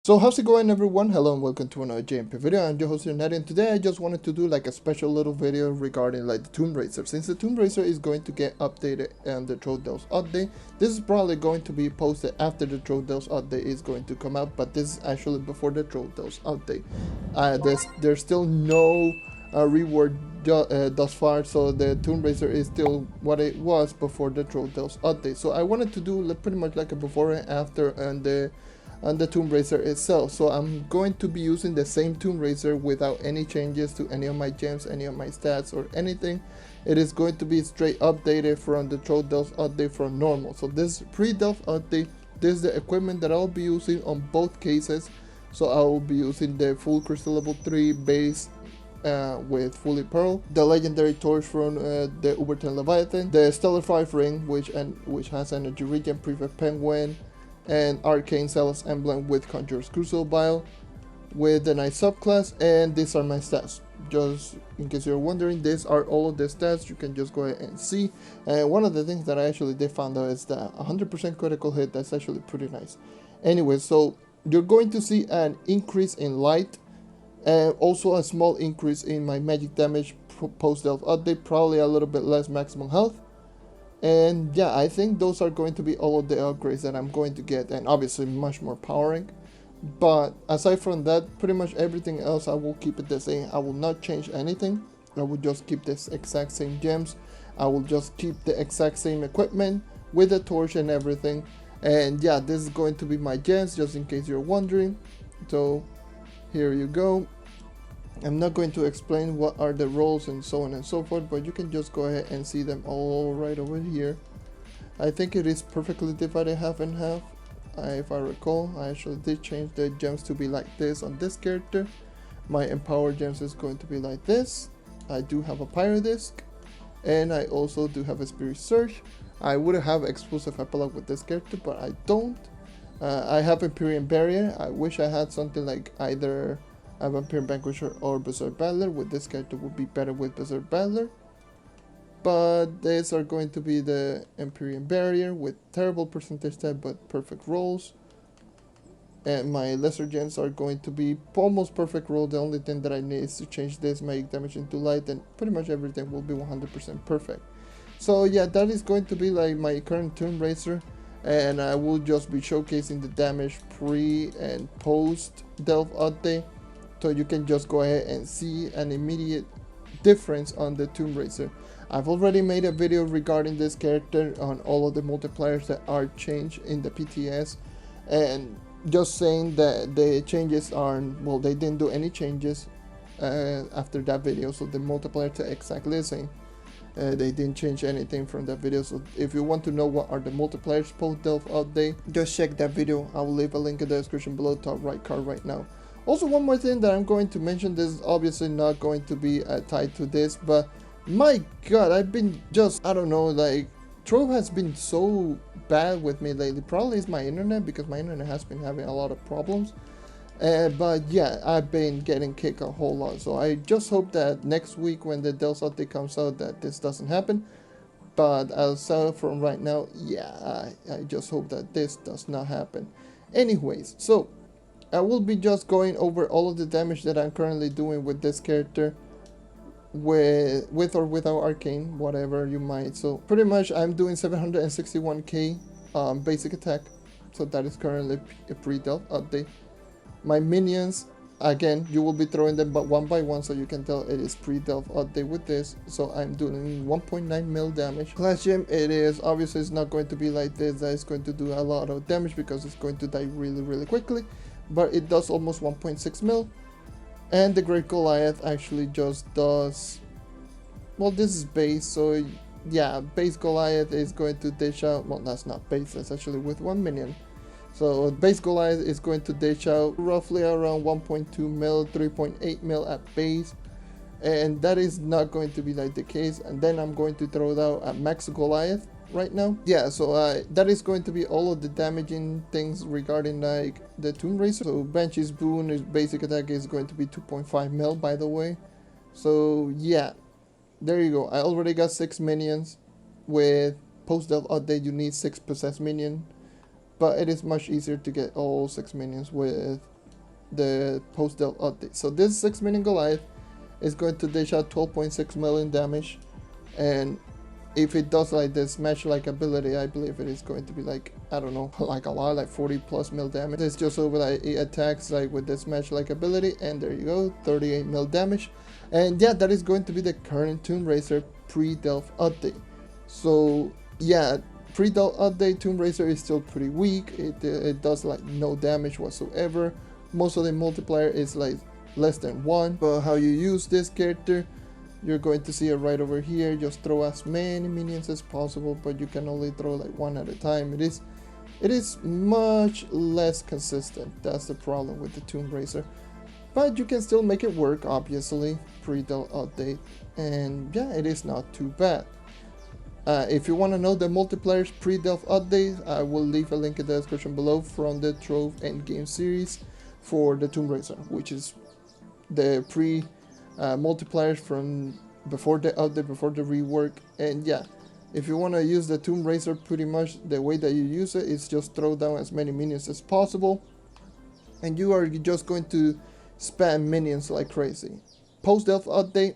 So how's it going, everyone? Hello and welcome to another JMP video. I'm your host JonNario, and today I just wanted to do like a special little video regarding like the Tomb Raider. Since the Tomb Raider is going to get updated and the Trove update, this is probably going to be posted after the Trove update is going to come out, but this is actually before the Trove update. There's still no reward thus far, so the Tomb Raider is still what it was before the Trove update. So I wanted to do pretty much like a before and after on the Tomb Raider itself. So I'm going to be using the same Tomb Raider without any changes to any of my gems, any of my stats or anything. It is going to be straight updated from the Trove update from normal. So this pre-Delph update, this is the equipment that I'll be using on both cases. So I will be using the full Crystal level 3 base with fully pearl, the legendary torch from the Uber 10 Leviathan, the Stellar 5 ring which has energy regen, prefect penguin, and Arcane Zealous emblem with Conjurer's Crucible Vial with the Knight subclass, and these are my stats. Just in case you're wondering, these are all of the stats. You can just go ahead and see. And one of the things that I actually did find out is that 100% critical hit, that's actually pretty nice. Anyway, so you're going to see an increase in light and also a small increase in my magic damage post-Delph update, probably a little bit less maximum health. And yeah, I think those are going to be all of the upgrades that I'm going to get, and obviously much more powering. But aside from that, pretty much everything else I will keep it the same. I will not change anything. I will just keep this exact same gems. I will just keep the exact same equipment with the torch and everything. And yeah, this is going to be my gems, just in case you're wondering. So here you go. I'm not going to explain what are the roles and so on and so forth, but you can just go ahead and see them all right over here. I think it is perfectly divided half and half. If I recall, I actually did change the gems to be like this on this character. My Empower gems is going to be like this. I do have a Pyro Disc, and I also do have a Spirit Surge. I would have Explosive Epilogue with this character, but I don't. I have Empyrean Barrier. I wish I had something like either a Vampire Vanquisher or Berserk Battler. With this character would be better with Berserk Battler. But these are going to be the Empyrean Barrier with terrible percentage stat but perfect rolls. And my lesser gems are going to be almost perfect roll. The only thing that I need is to change this magic damage into light, and pretty much everything will be 100% perfect. So yeah, that is going to be like my current Tomb Raider. And I will just be showcasing the damage pre and post Delph update. So you can just go ahead and see an immediate difference on the Tomb Raider. I've already made a video regarding this character on all of the multipliers that are changed in the PTS, and just saying that the changes are, well, they didn't do any changes after that video, so the multipliers are exactly the same. They didn't change anything from that video. So if you want to know what are the multipliers post Delph update, just check that video. I will leave a link in the description below, top right card right now. Also, one more thing that I'm going to mention, this is obviously not going to be tied to this, but my god, I've been just, I don't know, like, Trove has been so bad with me lately. Probably it's my internet, because my internet has been having a lot of problems. But yeah, I've been getting kicked a whole lot, so I just hope that next week when the Delph update comes out that this doesn't happen. But I'll say from right now, yeah, I just hope that this does not happen. Anyways, so I will be just going over all of the damage that I'm currently doing with this character, with or without arcane, whatever you might. So pretty much I'm doing 761k basic attack, so that is currently a pre-Delph update. My minions, again, you will be throwing them but one by one, so you can tell it is pre-Delph update with this. So I'm doing 1.9 mil damage. Class gem, it is obviously it's not going to be like this, that is going to do a lot of damage because it's going to die really quickly, but it does almost 1.6 mil. And the Great Goliath actually just does, well, this is base, so yeah, base Goliath is going to dish out, well, that's not base, that's actually with one minion. So base Goliath is going to dish out roughly around 1.2 mil, 3.8 mil at base, and that is not going to be like the case. And then I'm going to throw out a max Goliath right now. Yeah, so that is going to be all of the damaging things regarding like the Tomb Raider. So Banshee's Boon, his basic attack is going to be 2.5 mil, by the way. So yeah, there you go. I already got 6 minions. With post-Delph update you need 6 possessed minion, but it is much easier to get all 6 minions with the post-delve update. So this 6-minute Goliath is going to dish out 12.6 million damage, and if it does like this smash-like ability, I believe it is going to be like, I don't know, like a lot, like 40 plus mil damage. It's just over like it attacks like with the smash-like ability, and there you go, 38 mil damage. And yeah, that is going to be the current Tomb Raider pre-delve update. So yeah, pre-delve update Tomb Raider is still pretty weak. It does like no damage whatsoever. Most of the multiplier is like less than 1. But how you use this character, you're going to see it right over here. Just throw as many minions as possible, but you can only throw like 1 at a time. It is much less consistent. That's the problem with the Tomb Raider. But you can still make it work, obviously, pre-delve update. And yeah, it is not too bad. If you want to know the multiplayer's pre-delve update, I will leave a link in the description below from the Trove Endgame series for the Tomb Raider, which is the multipliers from before the update, before the rework. And yeah, if you want to use the Tomb Raider, pretty much the way that you use it is just throw down as many minions as possible, and you are just going to spam minions like crazy. Post-delve update,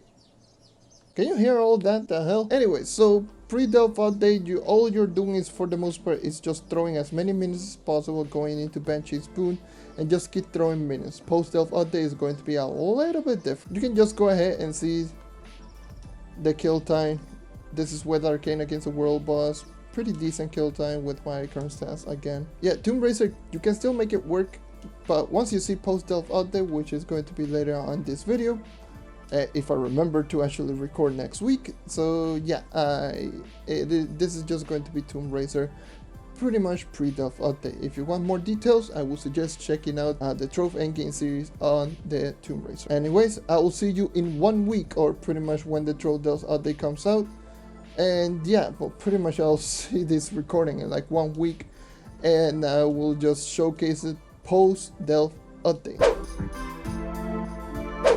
can you hear all that? The hell? Anyway, so pre-delve update, all you're doing is, for the most part, is just throwing as many minions as possible, going into Banshee's Boon, and just keep throwing minions. Post-delve update is going to be a little bit different. You can just go ahead and see the kill time. This is with Arcane against the world boss. Pretty decent kill time with my current stats again. Yeah, Tomb Raider, you can still make it work, but once you see post-delve update, which is going to be later on this video, if I remember to actually record next week. So yeah, this is just going to be Tomb Raider pretty much pre-delve update. If you want more details, I would suggest checking out the Trove Endgame series on the Tomb Raider. Anyways, I will see you in 1 week, or pretty much when the Trove delve update comes out. And yeah, well, pretty much I'll see this recording in like 1 week, and I will just showcase it post-delve update.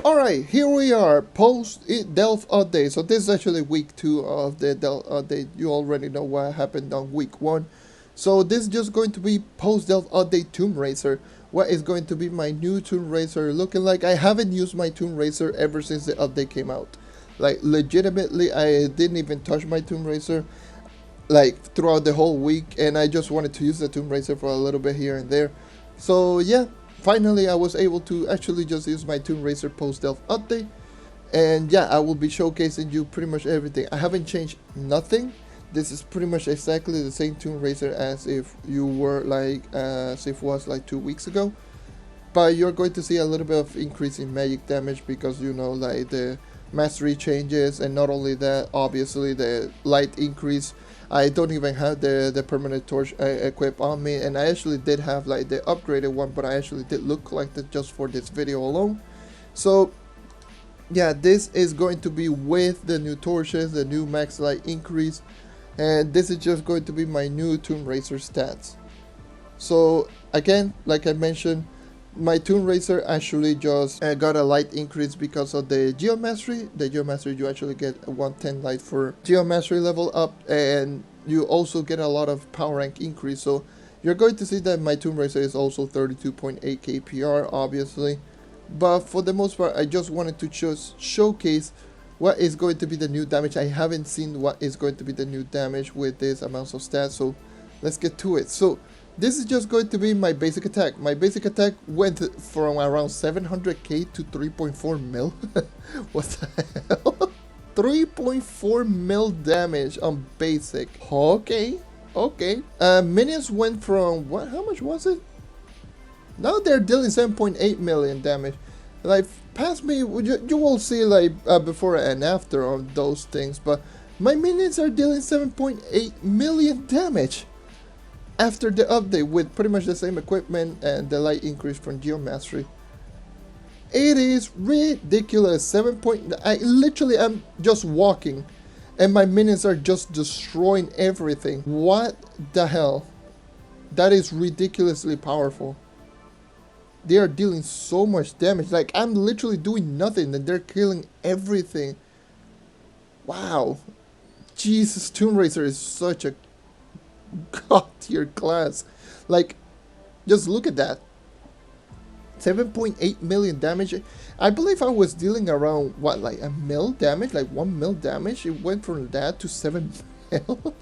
Alright, here we are, post-delve update. So this is actually week 2 of the delve update. You already know what happened on week 1. So this is just going to be post-delve update Tomb Raider. What is going to be my new Tomb Raider looking like? I haven't used my Tomb Raider ever since the update came out. Like legitimately, I didn't even touch my Tomb Raider like throughout the whole week, and I just wanted to use the Tomb Raider for a little bit here and there. So yeah, finally I was able to actually just use my Tomb Raider post-delve update, and yeah, I will be showcasing you pretty much everything. I haven't changed nothing. This is pretty much exactly the same Tomb Raider as if you were like as if it was like 2 weeks ago, but you're going to see a little bit of increase in magic damage because, you know, like the mastery changes, and not only that, obviously the light increase. I don't even have the permanent torch equipped on me, and I actually did have like the upgraded one, but I actually did look like that just for this video alone. So yeah, this is going to be with the new torches, the new max light increase, and this is just going to be my new Tomb Raider stats. So again, like I mentioned, my Tomb Raider actually just got a light increase because of the Geo Mastery. The Geo Mastery, you actually get a 110 light for Geo Mastery level up, and you also get a lot of power rank increase. So you're going to see that my Tomb Raider is also 32.8 KPR, obviously. But for the most part, I just wanted to just showcase what is going to be the new damage. I haven't seen what is going to be the new damage with this amounts of stats, so let's get to it. So this is just going to be my basic attack. My basic attack went from around 700k to 3.4 mil. What the hell? 3.4 mil damage on basic. Okay, okay. Minions went from what? How much was it? Now they're dealing 7.8 million damage. Like past me, you will see like before and after on those things. But my minions are dealing 7.8 million damage after the update with pretty much the same equipment and the light increase from Geo Mastery. It is ridiculous. I literally am just walking and my minions are just destroying everything. What the hell? That is ridiculously powerful. They are dealing so much damage. Like I'm literally doing nothing and they're killing everything. Wow. Jesus, Tomb Raider is such a god tier class. Like, just look at that. 7.8 million damage. I believe I was dealing around, what, like a mil damage? Like 1 mil damage? It went from that to 7 mil?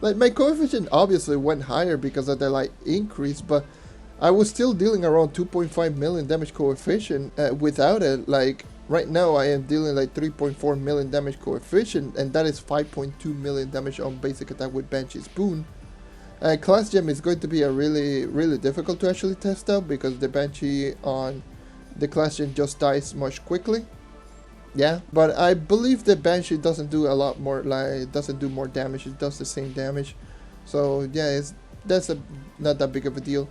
Like, my coefficient obviously went higher because of the, like, increase, but I was still dealing around 2.5 million damage coefficient without it. Like, right now I am dealing like 3.4 million damage coefficient, and that is 5.2 million damage on basic attack with Banshee's Boon. Class Gem is going to be a really difficult to actually test out because the Banshee on the Class Gem just dies much quickly. Yeah, but I believe the Banshee doesn't do a lot more, like, doesn't do more damage, it does the same damage. So yeah, that's not that big of a deal.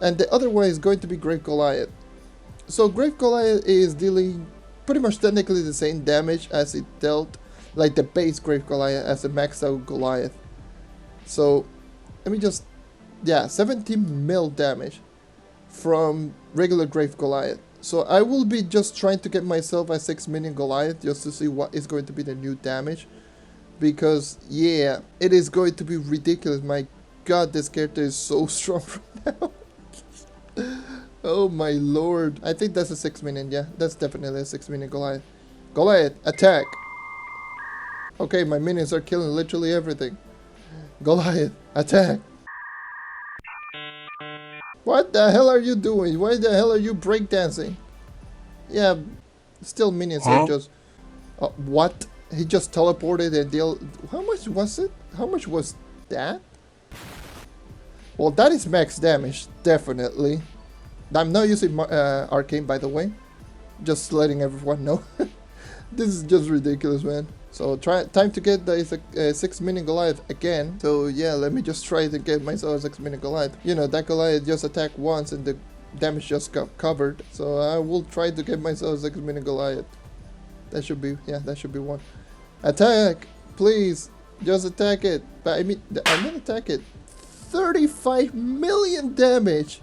And the other one is going to be Grave Goliath. So Grave Goliath is dealing pretty much technically the same damage as it dealt, like the base Grave Goliath, as the maxed out Goliath. So let me just, yeah, 17 mil damage from regular Grave Goliath. So I will be just trying to get myself a 6 minion Goliath just to see what is going to be the new damage. Because, yeah, it is going to be ridiculous. My god, this character is so strong right now. Oh my lord. I think that's a 6 minion, yeah. That's definitely a 6 minion Goliath. Goliath, attack! Okay, my minions are killing literally everything. Goliath, attack! What the hell are you doing? Why the hell are you breakdancing? Yeah, still minions are just... what? He just teleported and deal... How much was it? How much was that? Well, that is max damage, definitely. I'm not using Arcane, by the way. Just letting everyone know. This is just ridiculous, man. So time to get the 6 minion Goliath again. So yeah, let me just try to get myself a 6 minion Goliath. You know, that Goliath just attacked once and the damage just got covered. So I will try to get myself a 6 minion Goliath. That should be, yeah, that should be one. Attack! Please! Just attack it. But I mean attack it. 35 million damage!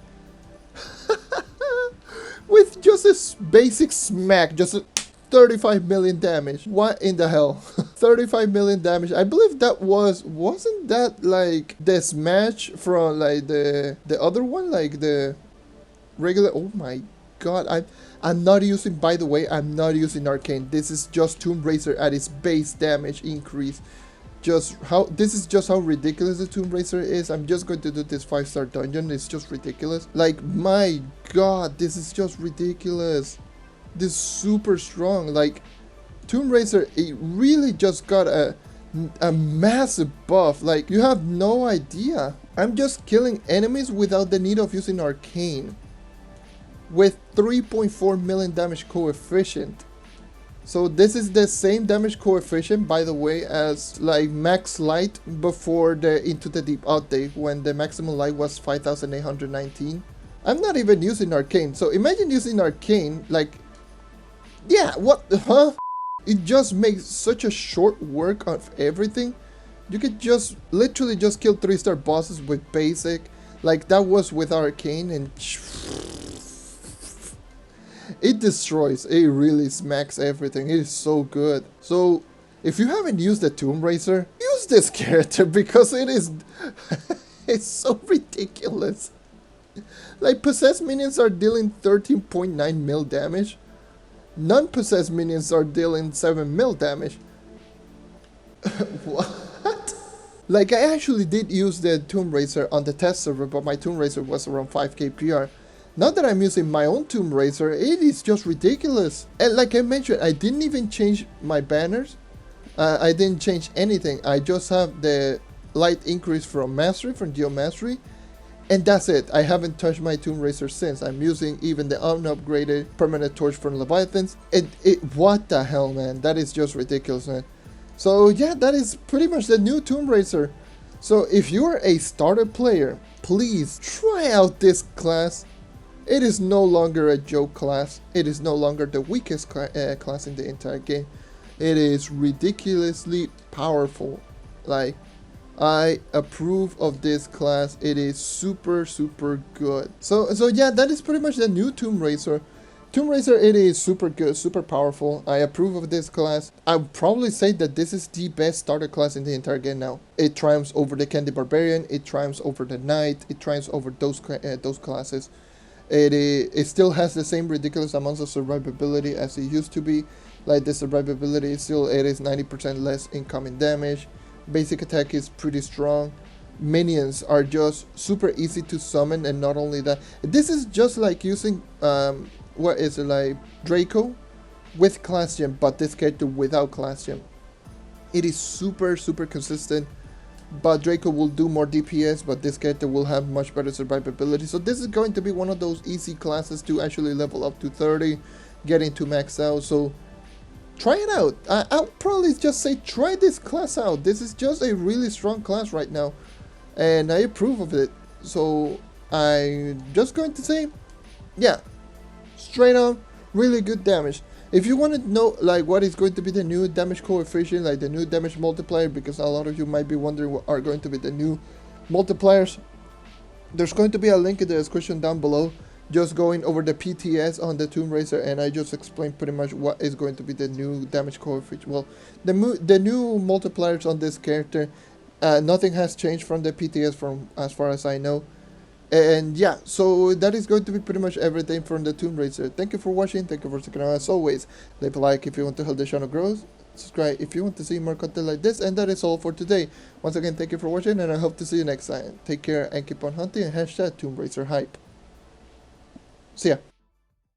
With just a basic smack, just a 35 million damage. What in the hell? 35 million damage. I believe that wasn't that like the smash from like the other one, like the regular. Oh my god, I'm not using, by the way, I'm not using Arcane. This is just Tomb Raider at its base damage increase. This is just how ridiculous the Tomb Raider is. I'm just going to do this 5-star dungeon. It's just ridiculous. Like, my god, this is just ridiculous. This is super strong. Like, Tomb Raider, it really just got a massive buff. Like, you have no idea. I'm just killing enemies without the need of using Arcane. With 3.4 million damage coefficient. So this is the same damage coefficient, by the way, as like max light before the Into the Deep update, when the maximum light was 5819. I'm not even using Arcane. So imagine using Arcane, like, yeah, what, huh? It just makes such a short work of everything. You could just literally just kill 3-star bosses with basic, like that was with Arcane, and it destroys. It really smacks everything. It is so good. So if you haven't used the Tomb Raider, use this character because it is it's so ridiculous. Like, possessed minions are dealing 13.9 mil damage. Non-possessed minions are dealing 7 mil damage. What? Like, I actually did use the Tomb Raider on the test server, but my Tomb Raider was around 5k PR. Now that I'm using my own Tomb Raider, it is just ridiculous. And like I mentioned, I didn't even change my banners. I didn't change anything. I just have the light increase from Mastery, from Geo Mastery. And that's it. I haven't touched my Tomb Raider since. I'm using even the unupgraded permanent torch from Leviathans. What the hell, man? That is just ridiculous, man. So yeah, that is pretty much the new Tomb Raider. So if you're a starter player, please try out this class. It is no longer a joke class. It is no longer the weakest class in the entire game. It is ridiculously powerful. Like, I approve of this class. It is super good. So yeah, that is pretty much the new Tomb Raider. Tomb Raider, it is super good, super powerful. I approve of this class. I would probably say that this is the best starter class in the entire game now. It triumphs over the Candy Barbarian. It triumphs over the Knight. It triumphs over those classes. It still has the same ridiculous amounts of survivability as it used to be. Like the survivability is still, it is 90% less incoming damage. Basic attack is pretty strong. Minions are just super easy to summon, and not only that, this is just like using what is it, like Draco with class gem, but this character without class gem. It is super consistent, but Draco will do more DPS, but this character will have much better survivability. So this is going to be one of those easy classes to actually level up to 30, getting to max out. So try it out. I'll probably just say try this class out. This is just a really strong class right now, and I approve of it. So I'm just going to say, yeah, straight on, really good damage. If you want to know like what is going to be the new damage coefficient, like the new damage multiplier, because a lot of you might be wondering what are going to be the new multipliers, there's going to be a link in the description down below, just going over the PTS on the Tomb Raider, and I just explained pretty much what is going to be the new damage coefficient. Well, the new multipliers on this character, nothing has changed from the PTS from as far as I know. And yeah, so that is going to be pretty much everything from the Tomb Raider. Thank you for watching, thank you for sticking around as always. Leave a like if you want to help the channel grow, subscribe if you want to see more content like this, and that is all for today. Once again, thank you for watching, and I hope to see you next time. Take care and keep on hunting, and #TombRaiderHype. See ya.